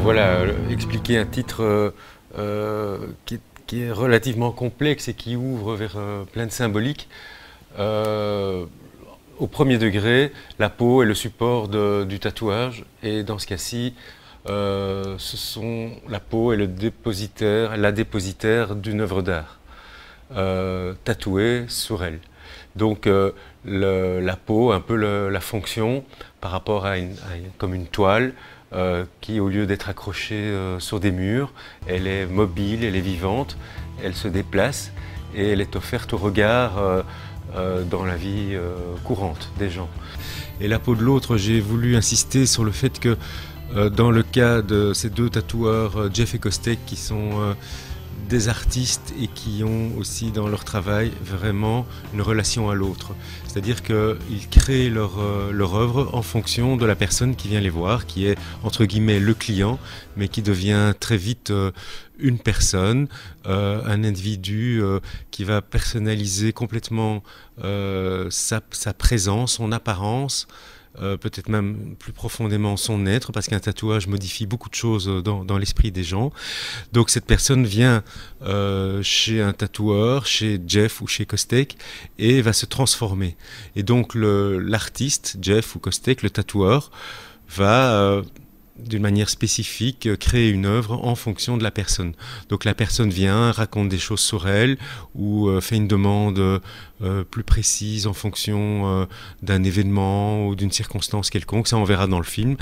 Voilà, expliquer un titre qui est relativement complexe et qui ouvre vers plein de symboliques. Euh, Au premier degré, la peau est le support du tatouage, et dans ce cas-ci, la peau est la dépositaire d'une œuvre d'art tatouée sur elle. Donc la peau, un peu la fonction par rapport comme une toile qui, au lieu d'être accrochée sur des murs, elle est mobile, elle est vivante, elle se déplace et elle est offerte au regard dans la vie courante des gens. Et la peau de l'autre, j'ai voulu insister sur le fait que dans le cas de ces deux tatoueurs, Jeff et Kostek, qui sont des artistes et qui ont aussi dans leur travail vraiment une relation à l'autre. C'est-à-dire qu'ils créent leur œuvre en fonction de la personne qui vient les voir, qui est entre guillemets le client, mais qui devient très vite une personne, un individu qui va personnaliser complètement sa présence, son apparence, peut-être même plus profondément son être, parce qu'un tatouage modifie beaucoup de choses dans l'esprit des gens. Donc cette personne vient chez un tatoueur, chez Jeff ou chez Kostek, et va se transformer. Et donc l'artiste, Jeff ou Kostek, le tatoueur, va d'une manière spécifique créer une œuvre en fonction de la personne. Donc la personne vient, raconte des choses sur elle ou fait une demande plus précise en fonction d'un événement ou d'une circonstance quelconque, ça on verra dans le film.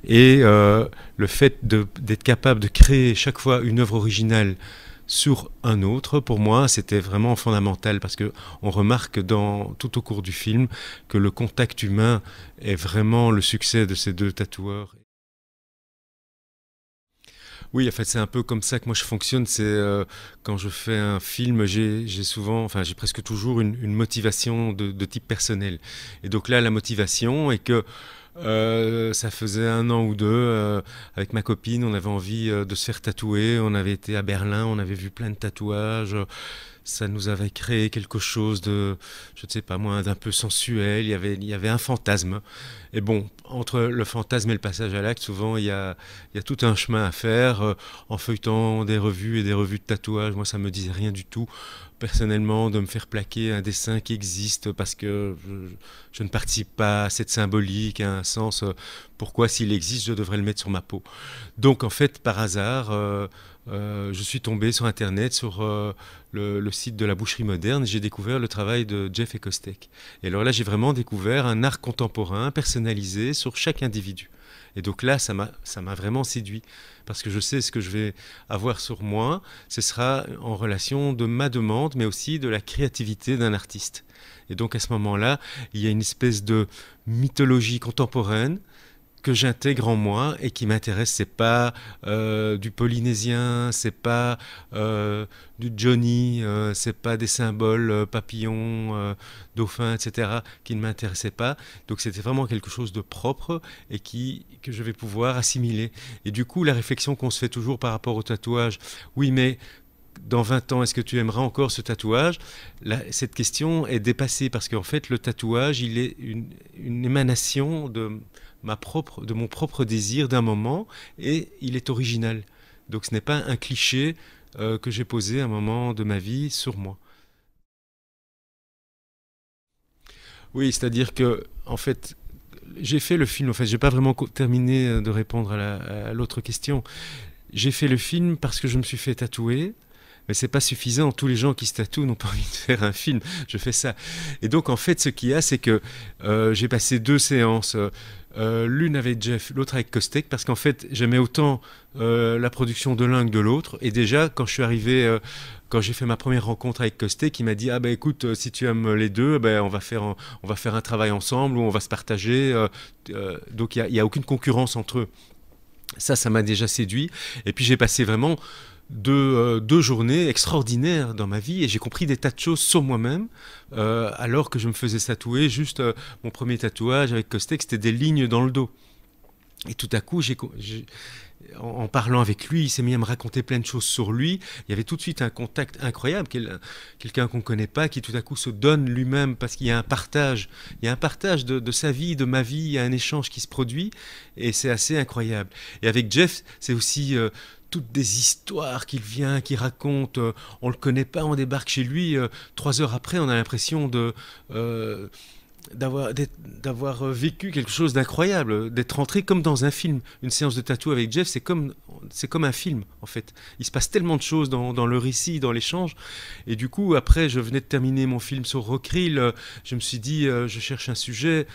Et le fait d'être capable de créer chaque fois une œuvre originale sur un autre, pour moi, c'était vraiment fondamental parce qu'on remarque tout au cours du film que le contact humain est vraiment le succès de ces deux tatoueurs. Oui, en fait, c'est un peu comme ça que moi je fonctionne. C'est quand je fais un film, j'ai souvent, enfin, j'ai presque toujours une motivation de type personnel. Et donc là, la motivation est que ça faisait 1 an ou 2, avec ma copine, on avait envie de se faire tatouer. On avait été à Berlin, on avait vu plein de tatouages. Ça nous avait créé quelque chose de, je ne sais pas moi, d'un peu sensuel. Il y avait un fantasme. Et bon, entre le fantasme et le passage à l'acte, souvent il y a tout un chemin à faire. En feuilletant des revues et des revues de tatouage, moi ça me disait rien du tout. Personnellement, de me faire plaquer un dessin qui existe parce que je ne participe pas à cette symbolique, à un sens. Pourquoi, s'il existe, je devrais le mettre sur ma peau. Donc en fait, par hasard, je suis tombé sur Internet, sur le site de la boucherie moderne, et j'ai découvert le travail de Jeff et Kostek. Et alors là, j'ai vraiment découvert un art contemporain personnalisé sur chaque individu. Et donc là, ça m'a vraiment séduit, parce que je sais ce que je vais avoir sur moi, ce sera en relation de ma demande, mais aussi de la créativité d'un artiste. Et donc à ce moment-là, il y a une espèce de mythologie contemporaine que j'intègre en moi et qui m'intéresse. C'est pas du polynésien, c'est pas du Johnny, c'est pas des symboles papillons, dauphins, etc. qui ne m'intéressaient pas. Donc c'était vraiment quelque chose de propre et que je vais pouvoir assimiler. Et du coup, la réflexion qu'on se fait toujours par rapport au tatouage, oui, mais dans 20 ans, est-ce que tu aimeras encore ce tatouage? Cette question est dépassée parce qu'en fait, le tatouage, il est une émanation de mon propre désir d'un moment, et il est original. Donc ce n'est pas un cliché que j'ai posé à un moment de ma vie sur moi. Oui, c'est-à-dire que, en fait, j'ai fait le film, en fait, j'ai pas vraiment terminé de répondre à l'autre question. J'ai fait le film parce que je me suis fait tatouer. Mais c'est pas suffisant. Tous les gens qui se tatouent n'ont pas envie de faire un film. Je fais ça. Et donc, en fait, ce qu'il y a, c'est que j'ai passé 2 séances. L'une avec Jeff, l'autre avec Kostek, parce qu'en fait, j'aimais autant la production de l'un que de l'autre. Et déjà, quand je suis arrivé, quand j'ai fait ma première rencontre avec Kostek, il m'a dit: ah ben écoute, si tu aimes les deux, ben on va faire un travail ensemble où on va se partager. Donc il y a aucune concurrence entre eux. Ça m'a déjà séduit. Et puis j'ai passé vraiment 2 journées extraordinaires dans ma vie, et j'ai compris des tas de choses sur moi-même alors que je me faisais tatouer. Juste mon premier tatouage avec Kostek, c'était des lignes dans le dos. Et tout à coup, en parlant avec lui, il s'est mis à me raconter plein de choses sur lui. Il y avait tout de suite un contact incroyable, quelqu'un qu'on ne connaît pas, qui tout à coup se donne lui-même parce qu'il y a un partage. Il y a un partage de sa vie, de ma vie, il y a un échange qui se produit et c'est assez incroyable. Et avec Jeff, c'est aussi toutes des histoires qu'il raconte. On ne le connaît pas, on débarque chez lui. 3 heures après, on a l'impression euh, d'avoir vécu quelque chose d'incroyable, d'être rentré comme dans un film. Une séance de tatou avec Jeff, c'est comme un film, en fait. Il se passe tellement de choses dans le récit, dans l'échange. Et du coup, après, je venais de terminer mon film sur Rockrill. Je me suis dit, je cherche un sujet.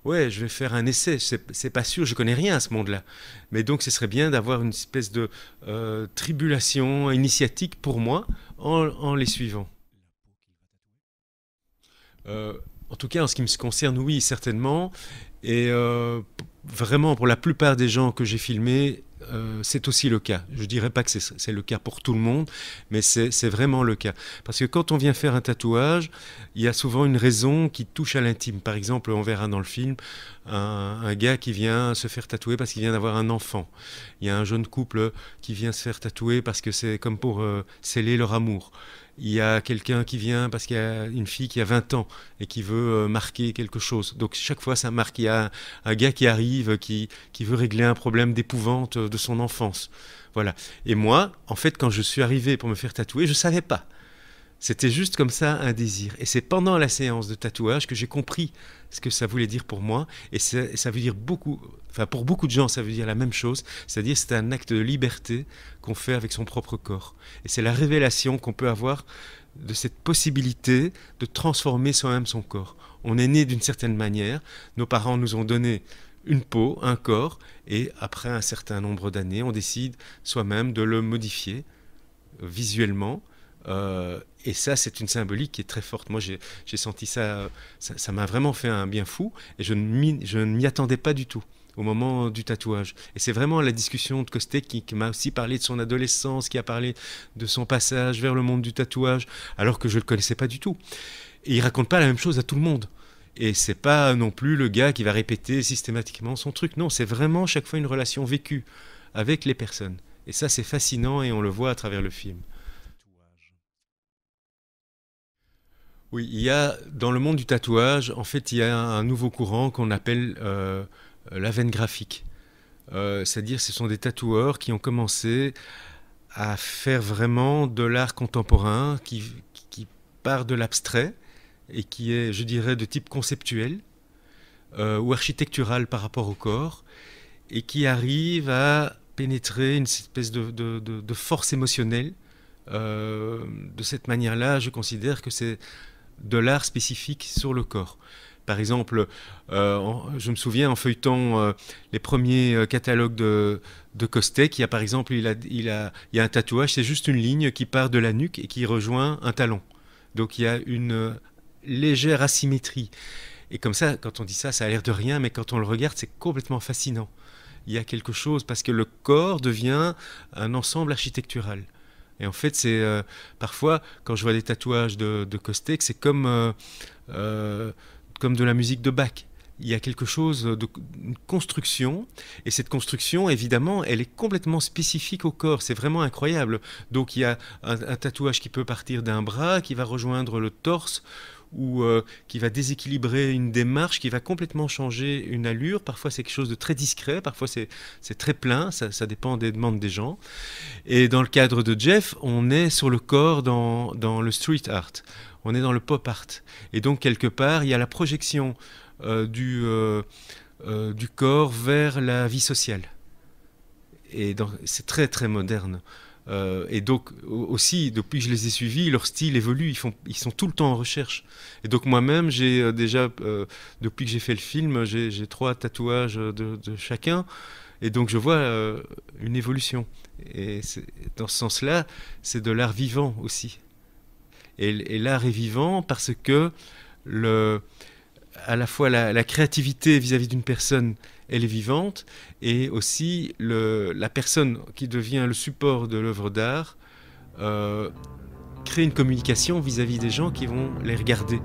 Ouais, je vais faire un essai. C'est pas sûr, je connais rien à ce monde-là. Mais donc, ce serait bien d'avoir une espèce de tribulation initiatique pour moi en les suivant. Euh, En tout cas, en ce qui me concerne, oui, certainement. Et vraiment, pour la plupart des gens que j'ai filmés, c'est aussi le cas. Je ne dirais pas que c'est le cas pour tout le monde, mais c'est vraiment le cas. Parce que quand on vient faire un tatouage, il y a souvent une raison qui touche à l'intime. Par exemple, on verra dans le film un gars qui vient se faire tatouer parce qu'il vient d'avoir un enfant. Il y a un jeune couple qui vient se faire tatouer parce que c'est comme pour sceller leur amour. Il y a quelqu'un qui vient parce qu'il y a une fille qui a 20 ans et qui veut marquer quelque chose. Donc chaque fois, ça marque. Il y a un gars qui arrive, qui veut régler un problème d'épouvante de son enfance. Voilà. Et moi, en fait, quand je suis arrivé pour me faire tatouer, je ne savais pas. C'était juste comme ça un désir. Et c'est pendant la séance de tatouage que j'ai compris ce que ça voulait dire pour moi. Et ça veut dire beaucoup, enfin pour beaucoup de gens, ça veut dire la même chose. C'est-à-dire c'est un acte de liberté qu'on fait avec son propre corps. Et c'est la révélation qu'on peut avoir de cette possibilité de transformer soi-même son corps. On est né d'une certaine manière. Nos parents nous ont donné une peau, un corps. Et après un certain nombre d'années, on décide soi-même de le modifier visuellement. Et ça, c'est une symbolique qui est très forte. Moi, j'ai senti ça, ça m'a vraiment fait un bien fou, et je ne m'y attendais pas du tout au moment du tatouage. Et c'est vraiment la discussion de Kostek qui m'a aussi parlé de son adolescence, qui a parlé de son passage vers le monde du tatouage, alors que je ne le connaissais pas du tout. Et il raconte pas la même chose à tout le monde. Et c'est pas non plus le gars qui va répéter systématiquement son truc. Non, c'est vraiment chaque fois une relation vécue avec les personnes. Et ça, c'est fascinant et on le voit à travers le film. Oui, il y a dans le monde du tatouage, en fait, il y a un nouveau courant qu'on appelle la veine graphique. C'est-à-dire, ce sont des tatoueurs qui ont commencé à faire vraiment de l'art contemporain qui part de l'abstrait et qui est, je dirais, de type conceptuel ou architectural par rapport au corps et qui arrive à pénétrer une espèce de force émotionnelle. De cette manière-là, je considère que c'est de l'art spécifique sur le corps. Par exemple, je me souviens en feuilletant les premiers catalogues de Kostek, il y a par exemple, il y a un tatouage, c'est juste une ligne qui part de la nuque et qui rejoint un talon. Donc il y a une légère asymétrie. Et comme ça, quand on dit ça, ça a l'air de rien, mais quand on le regarde, c'est complètement fascinant. Il y a quelque chose, parce que le corps devient un ensemble architectural. Et en fait, c'est parfois, quand je vois des tatouages de Kostek, c'est comme de la musique de Bach. Il y a quelque chose une construction, et cette construction, évidemment, elle est complètement spécifique au corps. C'est vraiment incroyable. Donc il y a un tatouage qui peut partir d'un bras, qui va rejoindre le torse, ou qui va déséquilibrer une démarche, qui va complètement changer une allure. Parfois c'est quelque chose de très discret, parfois c'est très plein, ça dépend des demandes des gens. Et dans le cadre de Jeff, on est sur le corps dans le street art, on est dans le pop art. Et donc quelque part, il y a la projection du corps vers la vie sociale. Et c'est très très moderne. Et donc aussi, depuis que je les ai suivis, leur style évolue, ils sont tout le temps en recherche. Et donc moi-même, j'ai déjà, depuis que j'ai fait le film, j'ai 3 tatouages de chacun. Et donc je vois une évolution. Et dans ce sens-là, c'est de l'art vivant aussi. Et l'art est vivant parce que à la fois la créativité vis-à-vis d'une personne, elle est vivante, et aussi la personne qui devient le support de l'œuvre d'art crée une communication vis-à-vis des gens qui vont les regarder.